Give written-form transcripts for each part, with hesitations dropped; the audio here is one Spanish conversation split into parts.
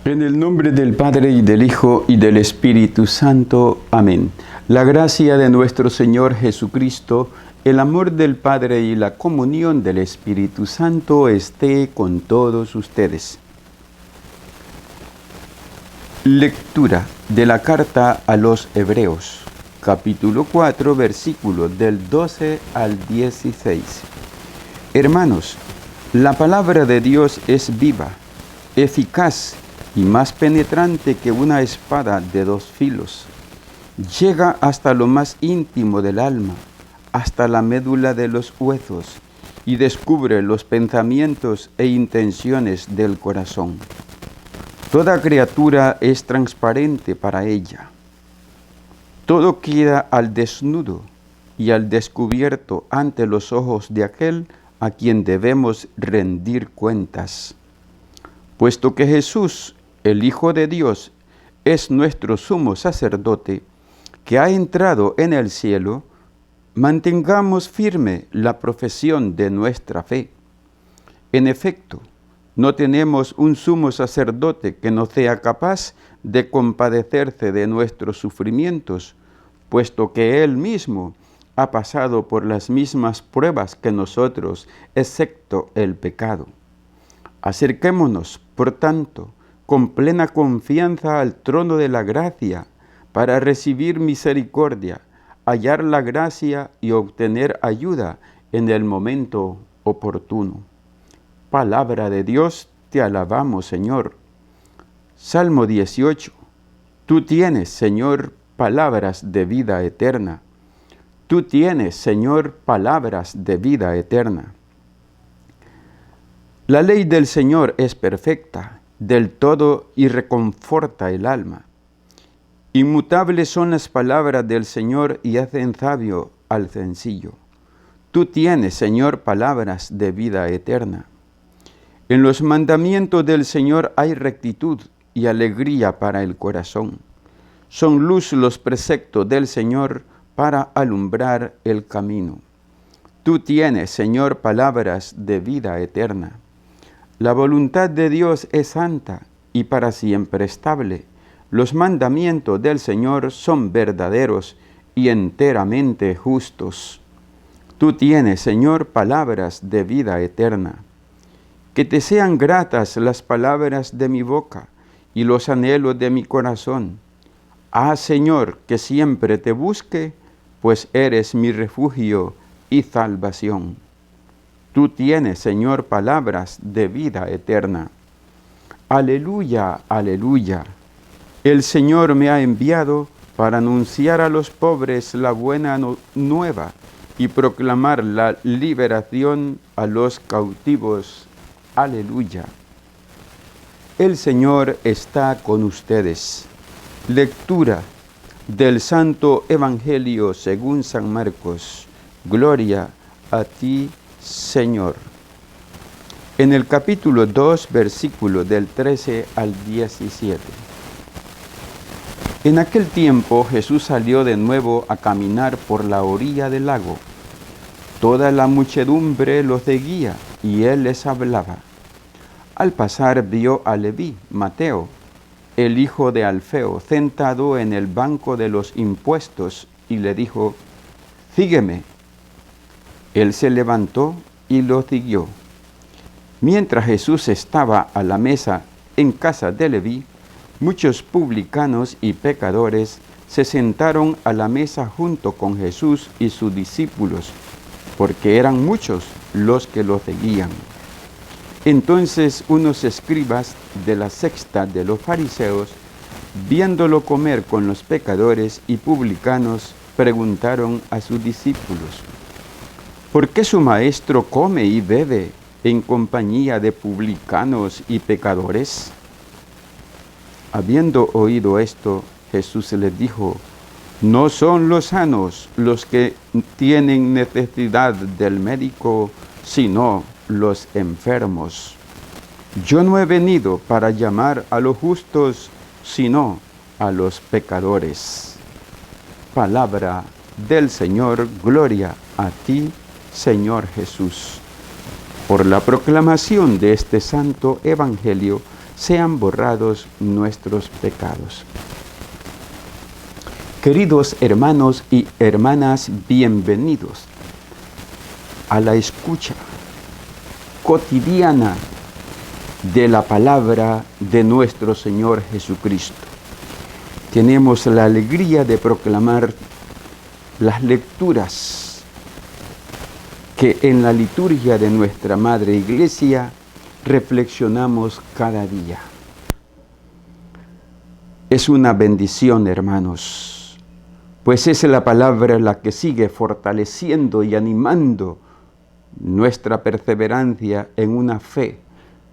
En el nombre del Padre, y del Hijo, y del Espíritu Santo. Amén. La gracia de nuestro Señor Jesucristo, el amor del Padre y la comunión del Espíritu Santo esté con todos ustedes. Lectura de la carta a los Hebreos, capítulo 4, versículos del 12 al 16. Hermanos, la palabra de Dios es viva, eficaz y más penetrante que una espada de dos filos. Llega hasta lo más íntimo del alma, hasta la médula de los huesos, y descubre los pensamientos e intenciones del corazón. Toda criatura es transparente para ella. Todo queda al desnudo y al descubierto ante los ojos de aquel a quien debemos rendir cuentas. Puesto que Jesús, el Hijo de Dios, es nuestro sumo sacerdote, que ha entrado en el cielo, mantengamos firme la profesión de nuestra fe. En efecto, no tenemos un sumo sacerdote que no sea capaz de compadecerse de nuestros sufrimientos, puesto que Él mismo ha pasado por las mismas pruebas que nosotros, excepto el pecado. Acerquémonos, por tanto, con plena confianza al trono de la gracia, para recibir misericordia, hallar la gracia y obtener ayuda en el momento oportuno. Palabra de Dios, te alabamos, Señor. Salmo 18. Tú tienes, Señor, palabras de vida eterna. Tú tienes, Señor, palabras de vida eterna. La ley del Señor es perfecta, del todo y reconforta el alma. Inmutables son las palabras del Señor y hacen sabio al sencillo. Tú tienes, Señor, palabras de vida eterna. En los mandamientos del Señor hay rectitud y alegría para el corazón. Son luz los preceptos del Señor para alumbrar el camino. Tú tienes, Señor, palabras de vida eterna. La voluntad de Dios es santa y para siempre estable. Los mandamientos del Señor son verdaderos y enteramente justos. Tú tienes, Señor, palabras de vida eterna. Que te sean gratas las palabras de mi boca y los anhelos de mi corazón. Ah, Señor, que siempre te busque, pues eres mi refugio y salvación. Tú tienes, Señor, palabras de vida eterna. Aleluya, aleluya. El Señor me ha enviado para anunciar a los pobres la buena nueva y proclamar la liberación a los cautivos. Aleluya. El Señor está con ustedes. Lectura del Santo Evangelio según San Marcos. Gloria a ti, Señor. En el capítulo 2, versículo del 13 al 17. En aquel tiempo Jesús salió de nuevo a caminar por la orilla del lago. Toda la muchedumbre lo seguía y él les hablaba. Al pasar vio a Leví, Mateo, el hijo de Alfeo, sentado en el banco de los impuestos y le dijo: «Sígueme». Él se levantó y lo siguió. Mientras Jesús estaba a la mesa en casa de Leví, muchos publicanos y pecadores se sentaron a la mesa junto con Jesús y sus discípulos, porque eran muchos los que lo seguían. Entonces unos escribas de la secta de los fariseos, viéndolo comer con los pecadores y publicanos, preguntaron a sus discípulos: ¿por qué su maestro come y bebe en compañía de publicanos y pecadores? Habiendo oído esto, Jesús les dijo: no son los sanos los que tienen necesidad del médico, sino los enfermos. Yo no he venido para llamar a los justos, sino a los pecadores. Palabra del Señor. Gloria a ti, Señor Jesús. Por la proclamación de este santo evangelio, sean borrados nuestros pecados. Queridos hermanos y hermanas, bienvenidos a la escucha cotidiana de la palabra de nuestro Señor Jesucristo. Tenemos la alegría de proclamar las lecturas que en la liturgia de nuestra Madre Iglesia reflexionamos cada día. Es una bendición, hermanos, pues es la palabra la que sigue fortaleciendo y animando nuestra perseverancia en una fe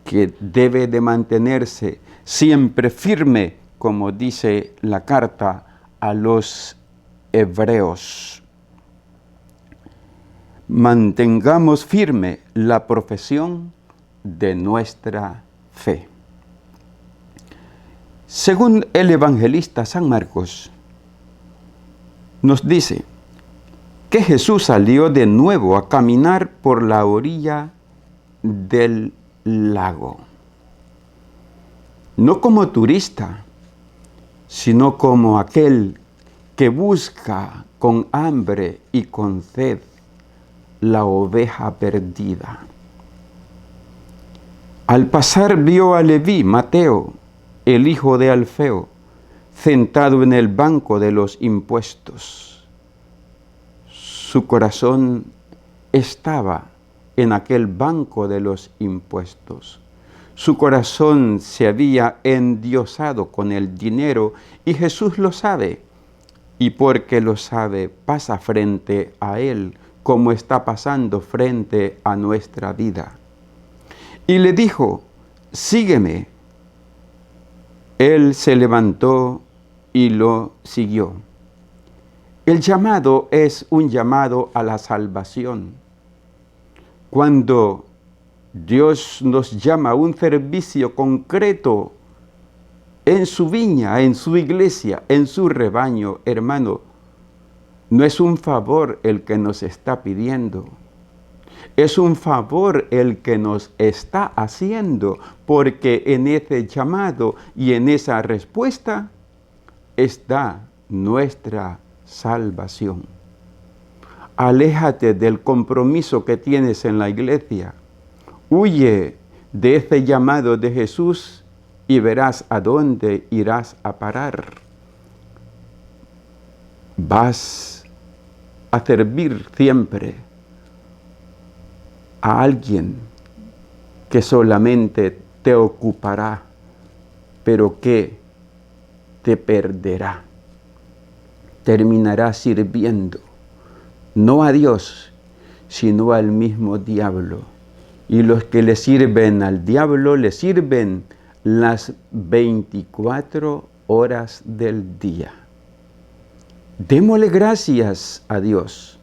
que debe de mantenerse siempre firme, como dice la carta a los Hebreos. Mantengamos firme la profesión de nuestra fe. Según el evangelista San Marcos, nos dice que Jesús salió de nuevo a caminar por la orilla del lago. No como turista, sino como aquel que busca con hambre y con sed la oveja perdida. Al pasar vio a Leví, Mateo, el hijo de Alfeo, sentado en el banco de los impuestos. Su corazón estaba en aquel banco de los impuestos. Su corazón se había endiosado con el dinero y Jesús lo sabe. Y porque lo sabe, pasa frente a él como está pasando frente a nuestra vida. Y le dijo, sígueme. Él se levantó y lo siguió. El llamado es un llamado a la salvación. Cuando Dios nos llama a un servicio concreto en su viña, en su iglesia, en su rebaño, hermano, no es un favor el que nos está pidiendo. Es un favor el que nos está haciendo, porque en ese llamado y en esa respuesta está nuestra salvación. Aléjate del compromiso que tienes en la iglesia. Huye de ese llamado de Jesús y verás a dónde irás a parar. Vas a servir siempre a alguien que solamente te ocupará, pero que te perderá. Terminará sirviendo, no a Dios, sino al mismo diablo. Y los que le sirven al diablo, le sirven las 24 horas del día. Démosle gracias a Dios,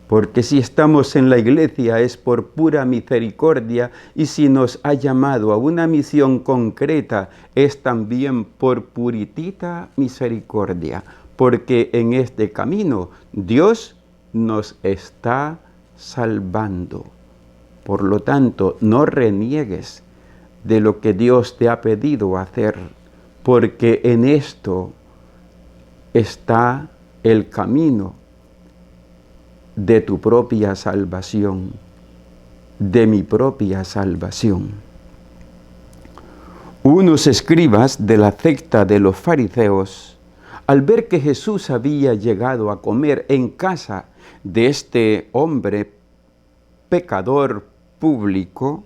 porque si estamos en la iglesia es por pura misericordia, y si nos ha llamado a una misión concreta es también por puritita misericordia, porque en este camino Dios nos está salvando. Por lo tanto, no reniegues de lo que Dios te ha pedido hacer, porque en esto está el camino de tu propia salvación, de mi propia salvación. Unos escribas de la secta de los fariseos, al ver que Jesús había llegado a comer en casa de este hombre pecador público,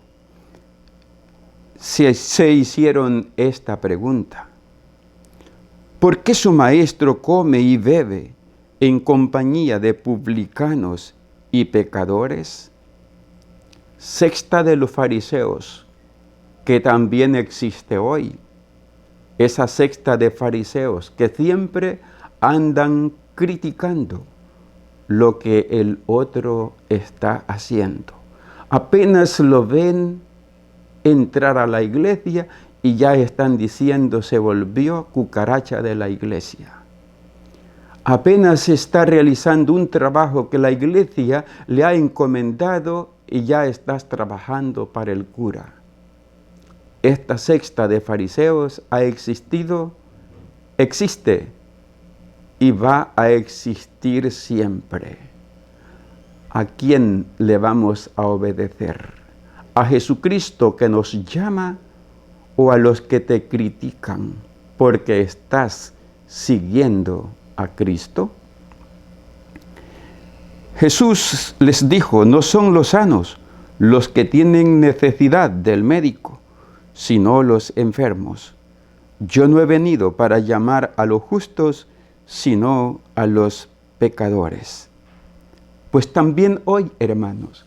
se hicieron esta pregunta: ¿por qué su maestro come y bebe en compañía de publicanos y pecadores? Secta de los fariseos, que también existe hoy. Esa secta de fariseos que siempre andan criticando lo que el otro está haciendo. Apenas lo ven entrar a la iglesia y ya están diciendo se volvió cucaracha de la iglesia. Apenas está realizando un trabajo que la iglesia le ha encomendado y ya estás trabajando para el cura. esta secta de fariseos ha existido, existe y va a existir siempre. ¿A quién le vamos a obedecer? ¿A Jesucristo que nos llama o a los que te critican porque estás siguiendo a Cristo? Jesús les dijo, no son los sanos los que tienen necesidad del médico, sino los enfermos. Yo no he venido para llamar a los justos, sino a los pecadores. Pues también hoy, hermanos,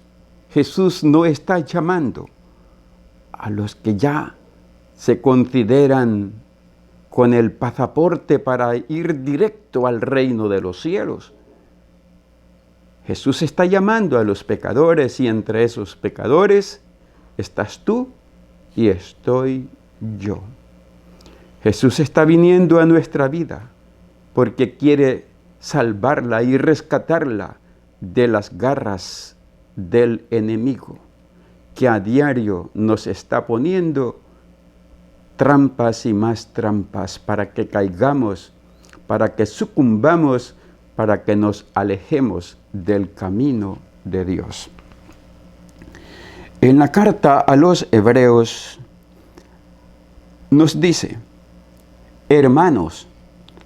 Jesús no está llamando a los que ya se consideran con el pasaporte para ir directo al reino de los cielos. Jesús está llamando a los pecadores y entre esos pecadores estás tú y estoy yo. Jesús está viniendo a nuestra vida porque quiere salvarla y rescatarla de las garras del enemigo, que a diario nos está poniendo trampas y más trampas para que caigamos, para que sucumbamos, para que nos alejemos del camino de Dios. En la carta a los Hebreos nos dice, hermanos,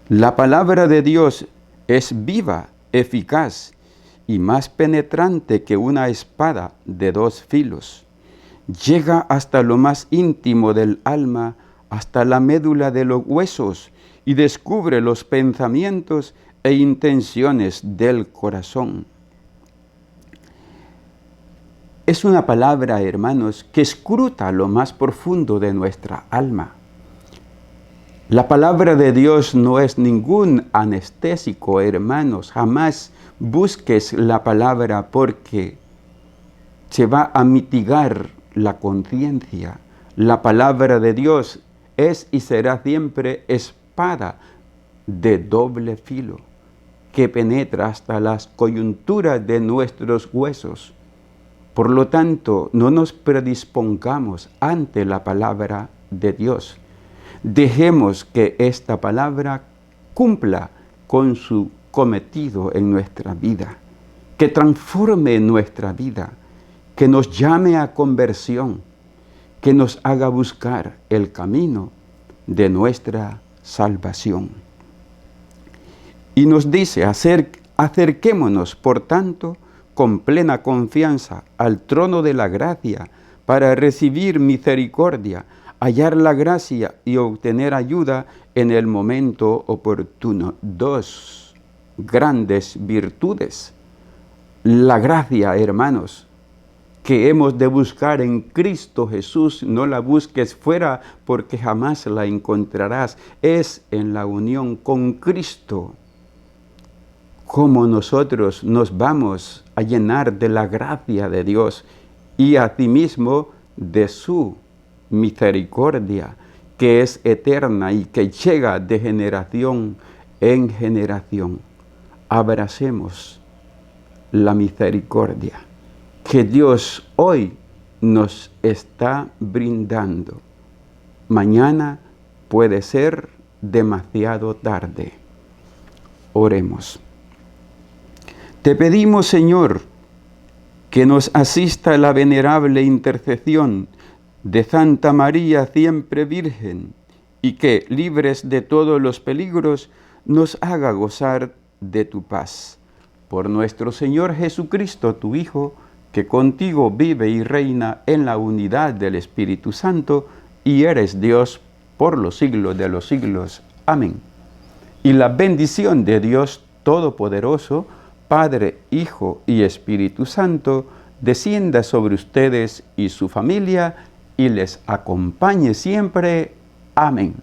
la palabra de Dios es viva, eficaz y más penetrante que una espada de dos filos. Llega hasta lo más íntimo del alma, hasta la médula de los huesos, y descubre los pensamientos e intenciones del corazón. Es una palabra, hermanos, que escruta lo más profundo de nuestra alma. La palabra de Dios no es ningún anestésico, hermanos. Jamás busques la palabra porque se va a mitigar la conciencia. La palabra de Dios es y será siempre espada de doble filo, que penetra hasta las coyunturas de nuestros huesos. Por lo tanto, no nos predispongamos ante la palabra de Dios. Dejemos que esta palabra cumpla con su cometido en nuestra vida, que transforme nuestra vida, que nos llame a conversión, que nos haga buscar el camino de nuestra salvación. Y nos dice, acerquémonos, por tanto, con plena confianza al trono de la gracia para recibir misericordia, hallar la gracia y obtener ayuda en el momento oportuno. Dos grandes virtudes. La gracia, hermanos, que hemos de buscar en Cristo Jesús. No la busques fuera porque jamás la encontrarás. Es en la unión con Cristo como nosotros nos vamos a llenar de la gracia de Dios y asimismo de su misericordia, que es eterna y que llega de generación en generación. Abracemos la misericordia que Dios hoy nos está brindando. Mañana puede ser demasiado tarde. Oremos. Te pedimos, Señor, que nos asista la venerable intercesión de Santa María siempre Virgen, y que, libres de todos los peligros, nos haga gozar de tu paz. Por nuestro Señor Jesucristo, tu Hijo, que contigo vive y reina en la unidad del Espíritu Santo, y eres Dios por los siglos de los siglos. Amén. Y la bendición de Dios Todopoderoso, Padre, Hijo y Espíritu Santo, descienda sobre ustedes y su familia, y les acompañe siempre. Amén.